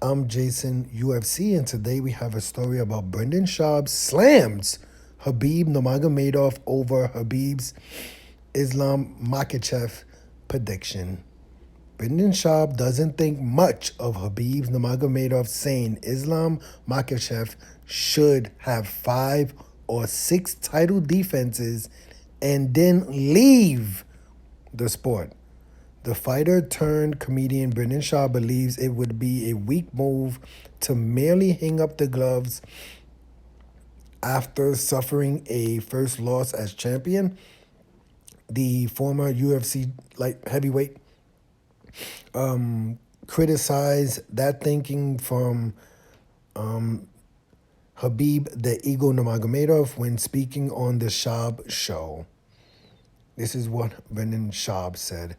I'm Jason UFC, and today we have a story about Brendan Schaub slams Khabib Nurmagomedov over Khabib's Islam Makhachev prediction. Brendan Schaub doesn't think much of Khabib Nurmagomedov, saying Islam Makhachev should have 5 or 6 title defenses and then leave the sport. The fighter turned comedian Brendan Schaub believes it would be a weak move to merely hang up the gloves after suffering a first loss as champion. The former UFC light heavyweight criticized that thinking from Khabib the Eagle Nurmagomedov when speaking on the Schaub show. This is what Brendan Schaub said.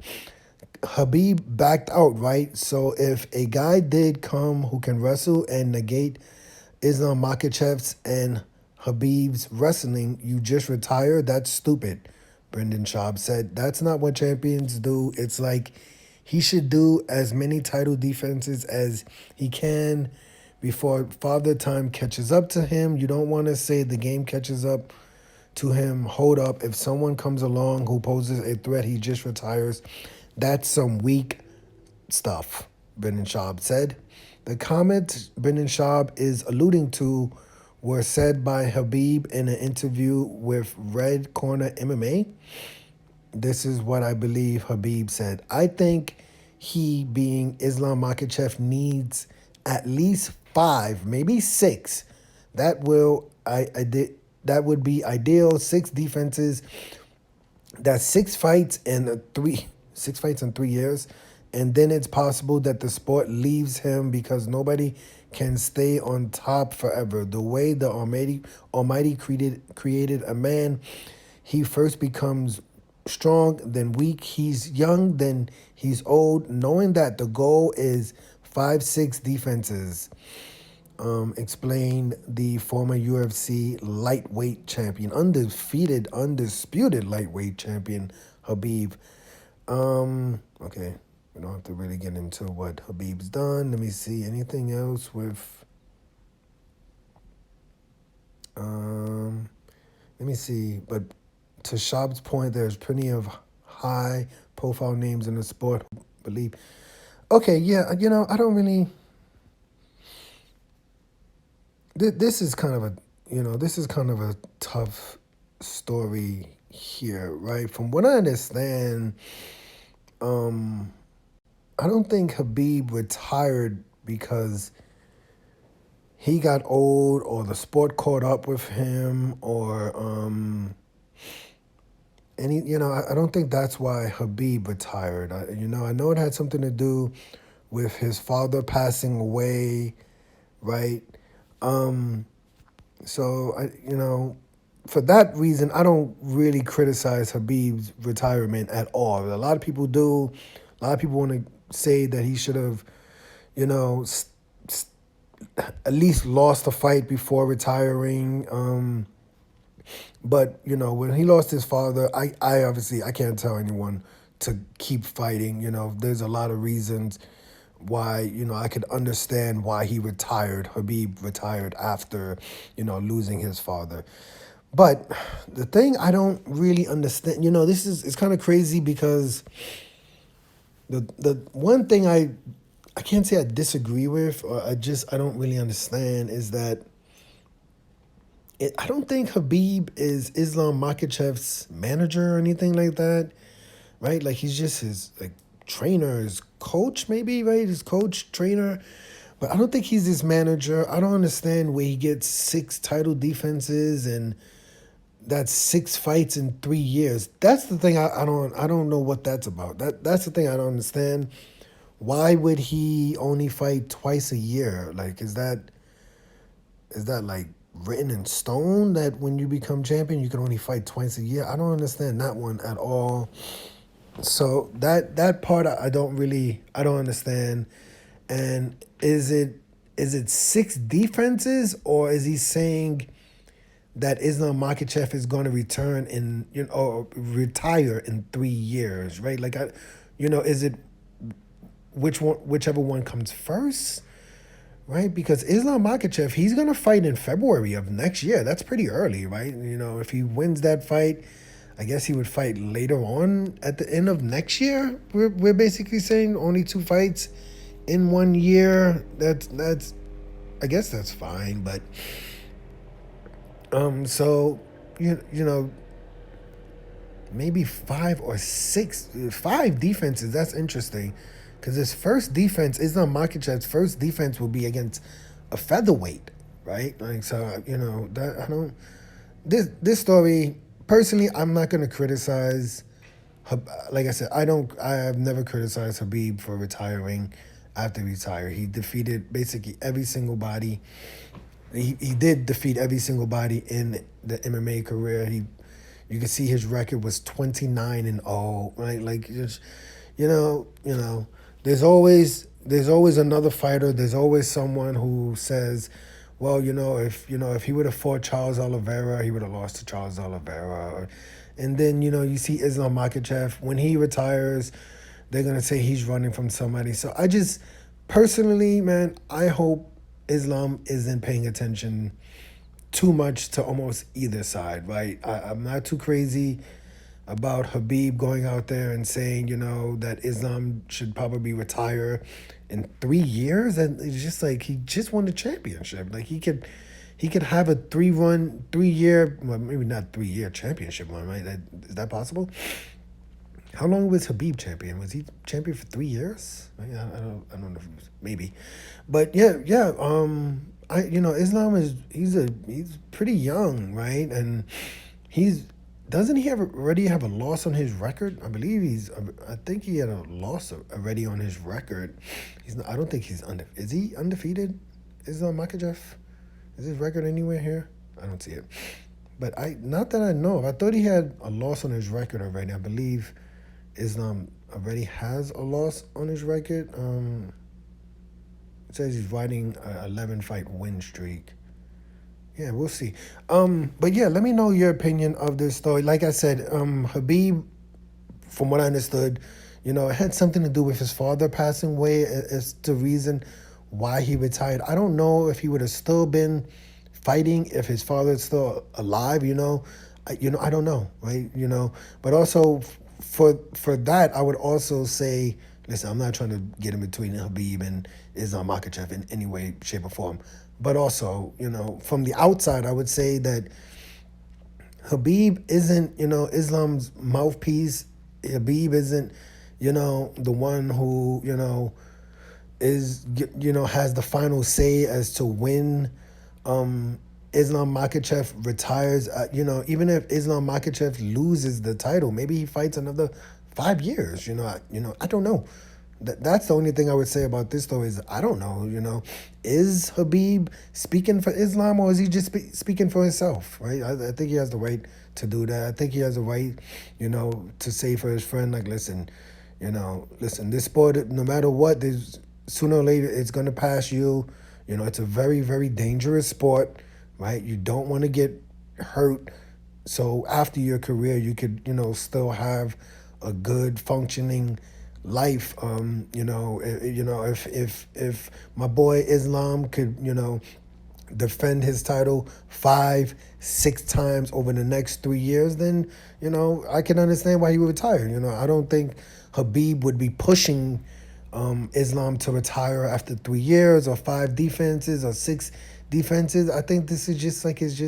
Khabib backed out, right? So if a guy did come who can wrestle and negate Islam Makhachev's and Khabib's wrestling, you just retire? That's stupid, Brendan Schaub said. That's not what champions do. It's like he should do as many title defenses as he can before Father Time catches up to him. You don't want to say the game catches up to him. Hold up. If someone comes along who poses a threat, he just retires. That's some weak stuff, Brendan Schaub said. The comments Brendan Schaub is alluding to were said by Khabib in an interview with Red Corner MMA. This is what I believe Khabib said. I think he, being Islam Makhachev, needs at least 5, maybe 6. That would be ideal. 6 defenses. That's 6 fights and 3 years, and then it's possible that the sport leaves him because nobody can stay on top forever. The way the Almighty created a man, he first becomes strong, then weak. He's young, then he's old. Knowing that the goal is 5-6 defenses, explained the former UFC lightweight champion, undisputed lightweight champion Khabib. Okay, we don't have to really get into what Khabib's done. Let me see, anything else with, let me see, but to Schaub's point, there's plenty of high-profile names in the sport who believe. Okay, yeah, I don't really, this is kind of a tough story here, right? From what I understand, I don't think Khabib retired because he got old or the sport caught up with him or I don't think that's why Khabib retired. I know it had something to do with his father passing away, right? So for that reason, I don't really criticize Khabib's retirement at all. A lot of people do. A lot of people want to say that he should have, at least lost a fight before retiring. But, when he lost his father, I obviously, I can't tell anyone to keep fighting. There's a lot of reasons why, I could understand why Khabib retired after, losing his father. But the thing I don't really understand, it's kind of crazy because the one thing I can't say I disagree with, or I don't really understand is that I don't think Khabib is Islam Makhachev's manager or anything like that, right? Like he's just his trainer, his coach maybe, right? His coach, trainer. But I don't think he's his manager. I don't understand where he gets 6 title defenses and that's 6 fights in 3 years. That's the thing I don't know what that's about. That's the thing I don't understand. Why would he only fight twice a year? Like, is that like written in stone that when you become champion you can only fight twice a year? I don't understand that one at all. So that part I don't understand. And is it 6 defenses, or is he saying that Islam Makhachev is going to retire in 3 years, right? Like, is it whichever one comes first? right? Because Islam Makhachev, he's going to fight in February of next year. That's pretty early, right? You know, if he wins that fight, I guess he would fight later on at the end of next year. We're basically saying only 2 fights in 1 year. That's I guess that's fine, but so you know, maybe 5 defenses. That's interesting, because his first defense, Islam Makhachev's first defense will be against a featherweight, right? Like, so that I don't. This story, personally, I'm not gonna criticize. Like I said, I have never criticized Khabib for retiring after he retired. He defeated basically every single body. He did defeat every single body in the MMA career. You can see his record was 29-0, right? Like, just there's always another fighter. There's always someone who says, well, if he would have fought Charles Oliveira, he would have lost to Charles Oliveira. And then you see Islam Makhachev, when he retires, they're gonna say he's running from somebody. So I just personally, man, I hope Islam isn't paying attention too much to almost either side, right? I'm not too crazy about Khabib going out there and saying, that Islam should probably retire in 3 years. And it's just like, he just won the championship. Like, he could have a 3-year, well, maybe not 3-year championship run, right? Is that possible? How long was Khabib champion? Was he champion for 3 years? I don't know if he was, maybe. But yeah. Islam he's pretty young, right? And doesn't he already have a loss on his record? I think he had a loss already on his record. I don't think he's is he undefeated? Islam Makhachev? Is his record anywhere here? I don't see it. But not that I know of. I thought he had a loss on his record already. I believe Islam already has a loss on his record. It says he's riding an 11-fight win streak. Yeah, we'll see. But yeah, let me know your opinion of this story. Like I said, Khabib, from what I understood, it had something to do with his father passing away as the reason why he retired. I don't know if he would have still been fighting if his father's still alive. I don't know, right? But also for that, I would also say, listen, I'm not trying to get in between Khabib and Islam Makhachev in any way, shape, or form. But also, from the outside, I would say that Khabib isn't, Islam's mouthpiece. Khabib isn't, the one who, is, has the final say as to when Islam Makhachev retires. Even if Islam Makhachev loses the title, maybe he fights another 5 years. I don't know. That's the only thing I would say about this, though, is I don't know. Is Khabib speaking for Islam, or is he just speaking for himself, right? I think he has the right to do that. I think he has the right, to say for his friend, like, listen, this sport, no matter what, sooner or later it's going to pass you. It's a very, very dangerous sport, right? You don't want to get hurt. So after your career, you could, still have a good functioning life. If my boy Islam could, defend his title 5-6 times over the next 3 years, then, I can understand why he would retire. I don't think Khabib would be pushing Islam to retire after 3 years or 5 defenses or 6 defenses. I think this is just like, as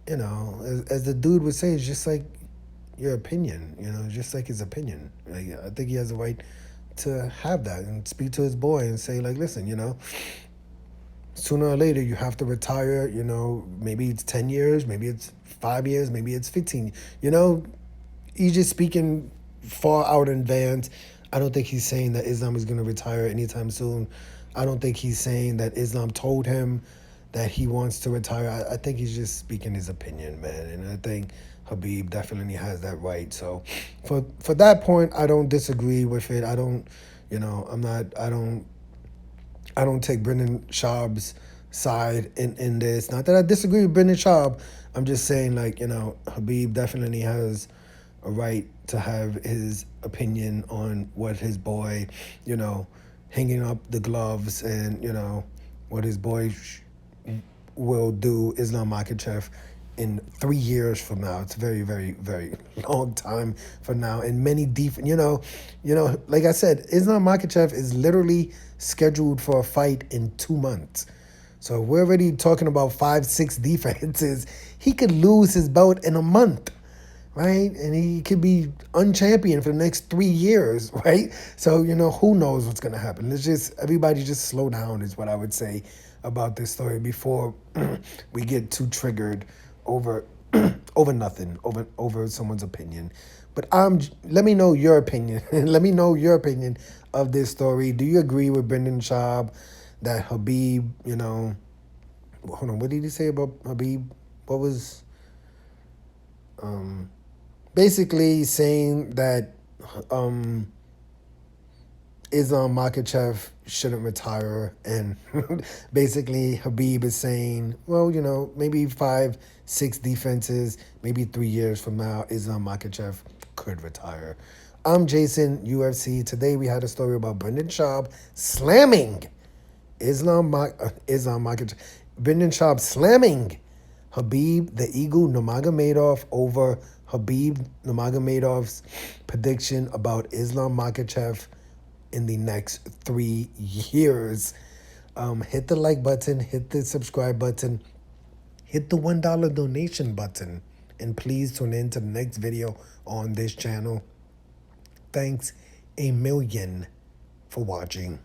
the dude would say, it's just like your opinion, just like his opinion. Like, I think he has the right to have that and speak to his boy and say, like, listen, sooner or later you have to retire. Maybe it's 10 years, maybe it's 5 years, maybe it's 15. He's just speaking far out in advance. I don't think he's saying that Islam is going to retire anytime soon. I don't think he's saying that Islam told him that he wants to retire. I think he's just speaking his opinion, man. And I think Khabib definitely has that right. So for that point, I don't disagree with it. I don't take Brendan Schaub's side in this. Not that I disagree with Brendan Schaub. I'm just saying, like, Khabib definitely has a right to have his opinion on what his boy, hanging up the gloves and, what his boy will do, Islam Makhachev, in 3 years from now. It's a very, very, very long time from now. And many like I said, Islam Makhachev is literally scheduled for a fight in 2 months. So we're already talking about 5-6 defenses. He could lose his belt in a month, right? And he could be unchampion for the next 3 years, right? So, who knows what's going to happen. Everybody just slow down is what I would say about this story before we get too triggered over nothing, over someone's opinion. But let me know your opinion. Let me know your opinion of this story. Do you agree with Brendan Schaub that Khabib, hold on, what did he say about Khabib? What was basically saying that Islam Makhachev shouldn't retire, and basically Khabib is saying, well, maybe 5-6 defenses, maybe 3 years from now, Islam Makhachev could retire. I'm Jason, UFC. Today we had a story about Brendan Schaub slamming Islam Makhachev. Brendan Schaub slamming Khabib the Eagle Nurmagomedov over Khabib Nurmagomedov's prediction about Islam Makhachev in the next 3 years. Hit the like button, hit the subscribe button, hit the $1 donation button, and please tune in to the next video on this channel. Thanks a million for watching.